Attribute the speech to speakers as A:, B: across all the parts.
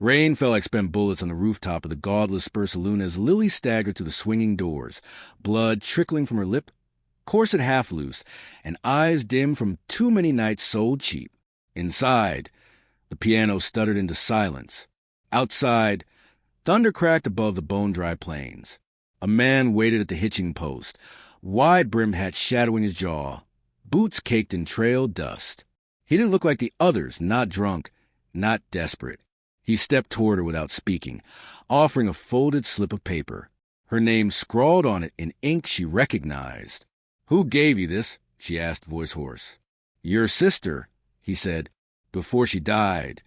A: Rain fell like spent bullets on the rooftop of the godless Saloon as Lily staggered through the swinging doors, blood trickling from her lip, corset half loose, and eyes dim from too many nights sold cheap. Inside, the piano stuttered into silence. Outside, thunder cracked above the bone-dry plains. A man waited at the hitching post, wide-brimmed hat shadowing his jaw, boots caked in trail dust. He didn't look like the others, not drunk, not desperate. He stepped toward her without speaking, offering a folded slip of paper, her name scrawled on it in ink she recognized. "Who gave you this?" she asked, voice hoarse. "Your sister," he said, "before she died."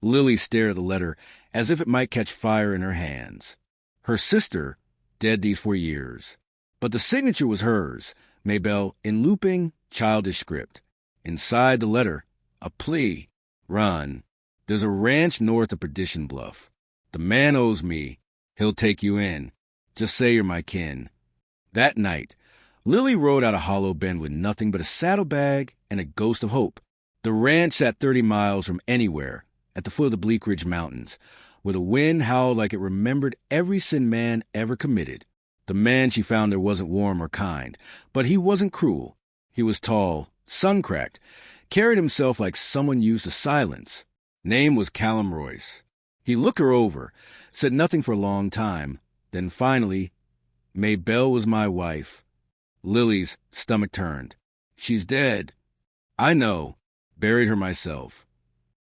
A: Lily stared at the letter as if it might catch fire in her hands. Her sister, dead these 4 years. But the signature was hers, Maybelle, in looping, childish script. Inside the letter, a plea. "Run. There's a ranch north of Perdition Bluff. The man owes me. He'll take you in. Just say you're my kin." That night, Lily rode out a hollow bend with nothing but a saddlebag and a ghost of hope. The ranch sat 30 miles from anywhere, at the foot of the Bleak Ridge Mountains, where the wind howled like it remembered every sin man ever committed. The man she found there wasn't warm or kind, but he wasn't cruel. He was tall, sun-cracked, carried himself like someone used to silence. Name was Callum Royce. He looked her over, said nothing for a long time, then finally, "Maybelle was my wife." Lily's stomach turned. "She's dead." "I know. Buried her myself."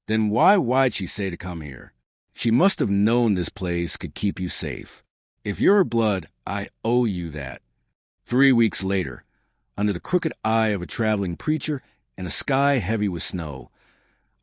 A: "Then why'd she say to come here? She must have known this place could keep you safe. If you're her blood, I owe you that." 3 weeks later, under the crooked eye of a traveling preacher and a sky heavy with snow,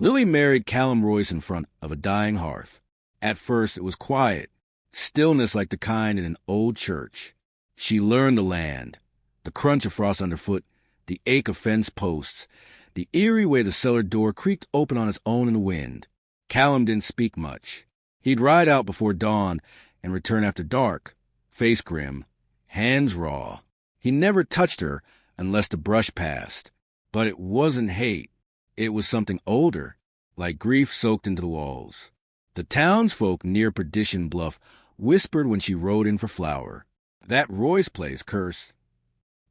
A: Lily married Callum Royce in front of a dying hearth. At first it was quiet, stillness like the kind in an old church. She learned the land, the crunch of frost underfoot, the ache of fence posts, the eerie way the cellar door creaked open on its own in the wind. Callum didn't speak much. He'd ride out before dawn and return after dark, face grim, hands raw. He never touched her unless the brush passed. But it wasn't hate. It was something older, like grief soaked into the walls. The townsfolk near Perdition Bluff whispered when she rode in for flour. "That Roy's place, curse."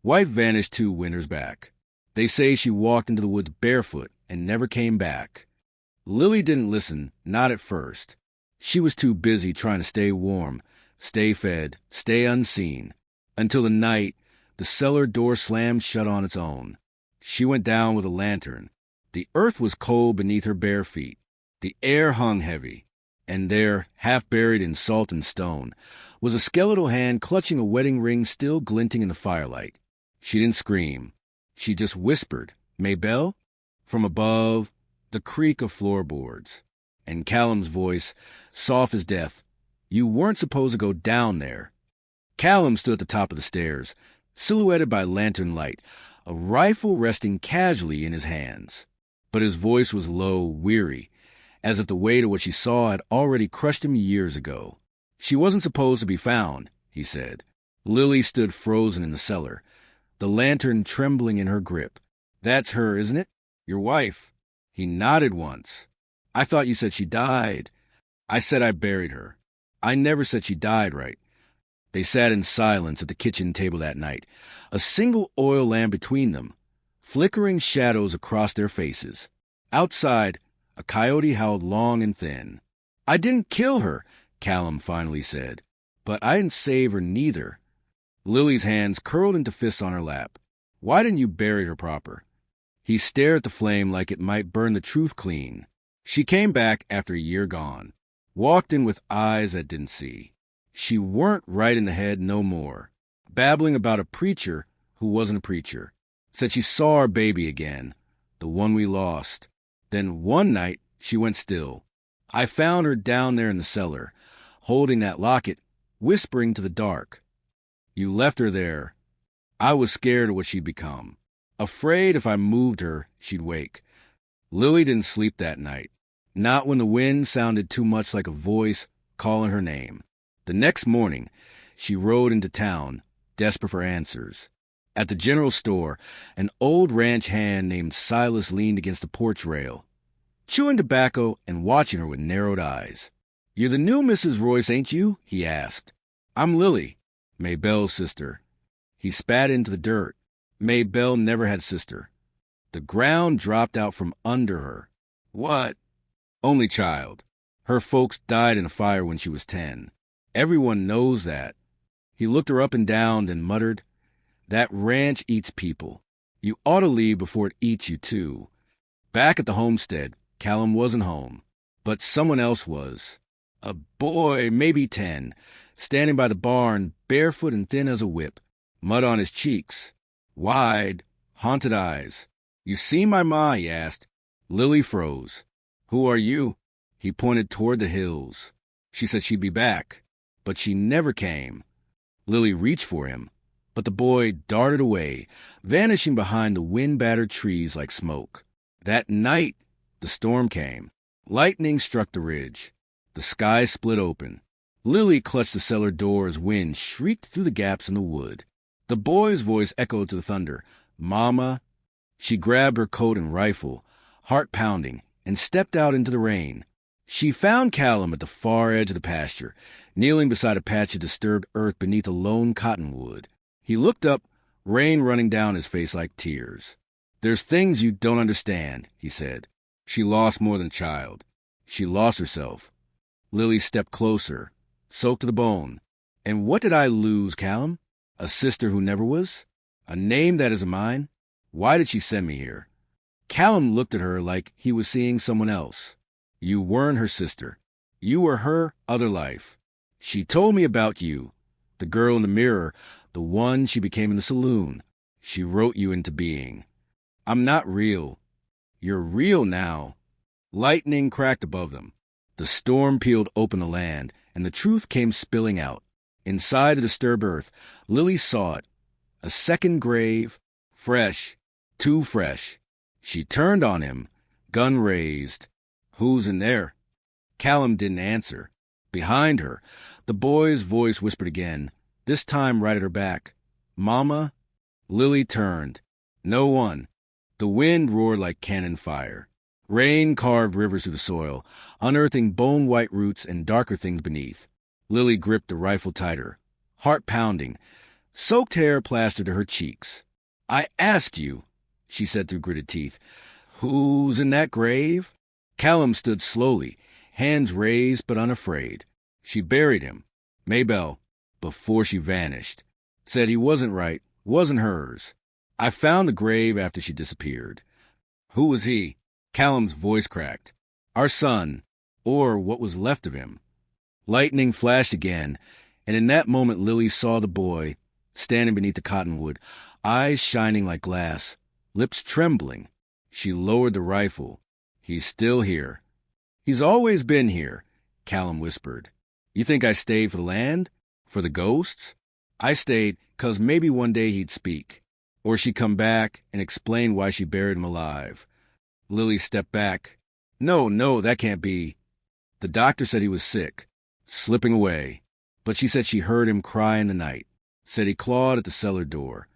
A: Wife vanished 2 winters back. They say she walked into the woods barefoot and never came back. Lily didn't listen, not at first. She was too busy trying to stay warm, stay fed, stay unseen, until the night the cellar door slammed shut on its own. She went down with a lantern. The earth was cold beneath her bare feet. The air hung heavy, and there, half buried in salt and stone, was a skeletal hand clutching a wedding ring still glinting in the firelight. She didn't scream. She just whispered, "Maybelle?" From above, the creak of floorboards. And Callum's voice, soft as death, "You weren't supposed to go down there." Callum stood at the top of the stairs, silhouetted by lantern light, a rifle resting casually in his hands. But his voice was low, weary, as if the weight of what she saw had already crushed him years ago. "She wasn't supposed to be found," he said. Lily stood frozen in the cellar, the lantern trembling in her grip. "That's her, isn't it? Your wife?" He nodded once. "I thought you said she died." "I said I buried her. I never said she died, right?" They sat in silence at the kitchen table that night, a single oil lamp between them, flickering shadows across their faces. Outside, a coyote howled long and thin. "I didn't kill her," Callum finally said. "But I didn't save her neither." Lily's hands curled into fists on her lap. "Why didn't you bury her proper?" He stared at the flame like it might burn the truth clean. She came back after a year gone, walked in with eyes that didn't see. She weren't right in the head no more, babbling about a preacher who wasn't a preacher. Said she saw our baby again, the one we lost. Then one night she went still. I found her down there in the cellar, holding that locket, whispering to the dark. You left her there. I was scared of what she'd become. Afraid if I moved her, she'd wake. Lily didn't sleep that night. Not when the wind sounded too much like a voice calling her name. The next morning, she rode into town, desperate for answers. At the general store, an old ranch hand named Silas leaned against the porch rail. chewing tobacco and watching her with narrowed eyes. "You're the new Mrs. Royce, ain't you?" he asked. "I'm Lily, Maybelle's sister." He spat into the dirt. Maybelle never had sister. The ground dropped out from under her. "What?" "Only child. Her folks died in a fire when she was 10. Everyone knows that." He looked her up and down, then muttered, "That ranch eats people. You ought to leave before it eats you, too." Back at the homestead, Callum wasn't home, but someone else was. A boy, maybe 10, standing by the barn, barefoot and thin as a whip, mud on his cheeks, wide, haunted eyes. "You see my ma?" he asked. Lily froze. "Who are you?" He pointed toward the hills. "She said she'd be back, but she never came." Lily reached for him, but the boy darted away, vanishing behind the wind-battered trees like smoke. That night, the storm came. Lightning struck the ridge. The sky split open. Lily clutched the cellar door as wind shrieked through the gaps in the wood. The boy's voice echoed to the thunder. "Mama." She grabbed her coat and rifle, heart pounding, and stepped out into the rain. She found Callum at the far edge of the pasture, kneeling beside a patch of disturbed earth beneath a lone cottonwood. He looked up, rain running down his face like tears. "There's things you don't understand," he said. "She lost more than a child. She lost herself." Lily stepped closer, soaked to the bone. "And what did I lose, Callum? A sister who never was? A name that isn't mine? Why did she send me here?" Callum looked at her like he was seeing someone else. "You weren't her sister. You were her other life. She told me about you, the girl in the mirror, the one she became in the saloon. She wrote you into being. I'm not real. You're real now." Lightning cracked above them. The storm peeled open the land, and the truth came spilling out. Inside the disturbed earth, Lily saw it. A second grave, fresh, too fresh. She turned on him, gun raised. "Who's in there?" Callum didn't answer. Behind her, the boy's voice whispered again, this time right at her back. "Mama?" Lily turned. No one. The wind roared like cannon fire. Rain carved rivers through the soil, unearthing bone-white roots and darker things beneath. Lily gripped the rifle tighter, heart pounding. Soaked hair plastered to her cheeks. "I ask you," she said through gritted teeth, "who's in that grave?" Callum stood slowly, hands raised but unafraid. She buried him, Maybelle, before she vanished. Said he wasn't right, wasn't hers. I found the grave after she disappeared. "Who was he?" Callum's voice cracked. "Our son, or what was left of him." Lightning flashed again, and in that moment Lily saw the boy, standing beneath the cottonwood, eyes shining like glass, lips trembling. She lowered the rifle. "He's still here." "He's always been here," Callum whispered. "You think I stayed for the land? For the ghosts?" "I stayed 'cause maybe one day he'd speak. Or she'd come back and explain why she buried him alive." Lily stepped back. No, that can't be." The doctor said he was sick, slipping away. But she said she heard him cry in the night. Said he clawed at the cellar door.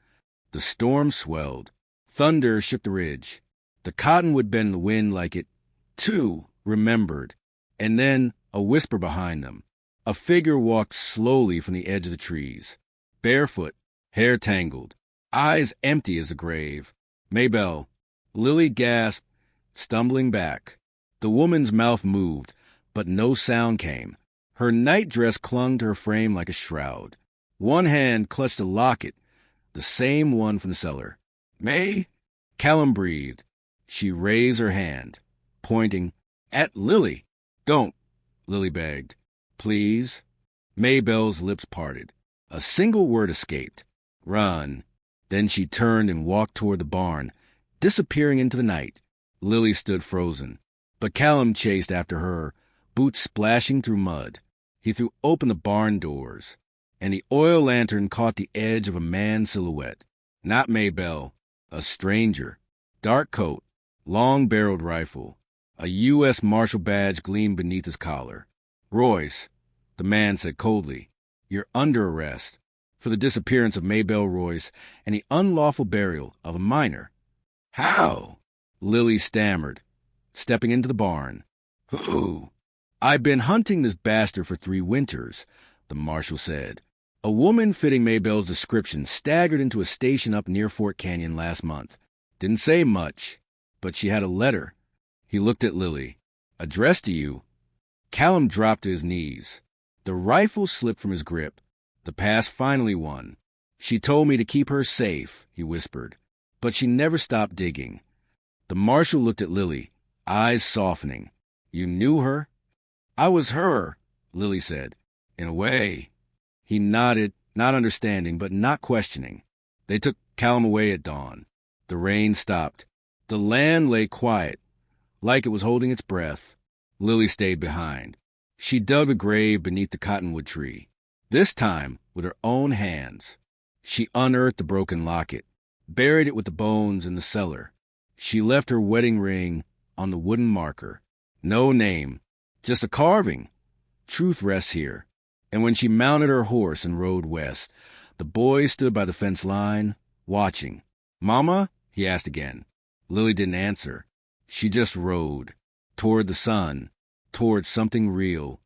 A: The storm swelled. Thunder shook the ridge. The cottonwood bent in the wind like it, too, remembered. And then a whisper behind them. A figure walked slowly from the edge of the trees. Barefoot, hair tangled, eyes empty as a grave. "Maybelle." Lily gasped, stumbling back. The woman's mouth moved, but no sound came. Her nightdress clung to her frame like a shroud. One hand clutched a locket, the same one from the cellar. "May?" Callum breathed. She raised her hand, pointing at Lily. "Don't," Lily begged. "Please." Maybelle's lips parted. A single word escaped. "Run." Then she turned and walked toward the barn, disappearing into the night. Lily stood frozen, but Callum chased after her, boots splashing through mud. He threw open the barn doors, and the oil lantern caught the edge of a man's silhouette. Not Maybelle, a stranger. Dark coat, long-barreled rifle. A U.S. Marshal badge gleamed beneath his collar. "Royce," the man said coldly, "you're under arrest for the disappearance of Maybelle Royce and the unlawful burial of a minor." "How?" Lily stammered. stepping into the barn. "Who?" "I've been hunting this bastard for 3 winters," the marshal said. "A woman fitting Maybell's description staggered into a station up near Fort Canyon last month. Didn't say much, but she had a letter." He looked at Lily. "Addressed to you?" Callum dropped to his knees. The rifle slipped from his grip. The pass finally won. "She told me to keep her safe," he whispered, "but she never stopped digging." The marshal looked at Lily, eyes softening. "You knew her?" "I was her," Lily said. "In a way." He nodded, not understanding, but not questioning. They took Callum away at dawn. The rain stopped. The land lay quiet, like it was holding its breath. Lily stayed behind. She dug a grave beneath the cottonwood tree, this time with her own hands. She unearthed the broken locket, buried it with the bones in the cellar. She left her wedding ring on the wooden marker. No name, just a carving. Truth rests here. And when she mounted her horse and rode west, the boy stood by the fence line, watching. "Mama?" he asked again. Lily didn't answer. She just rode, toward the sun, toward something real,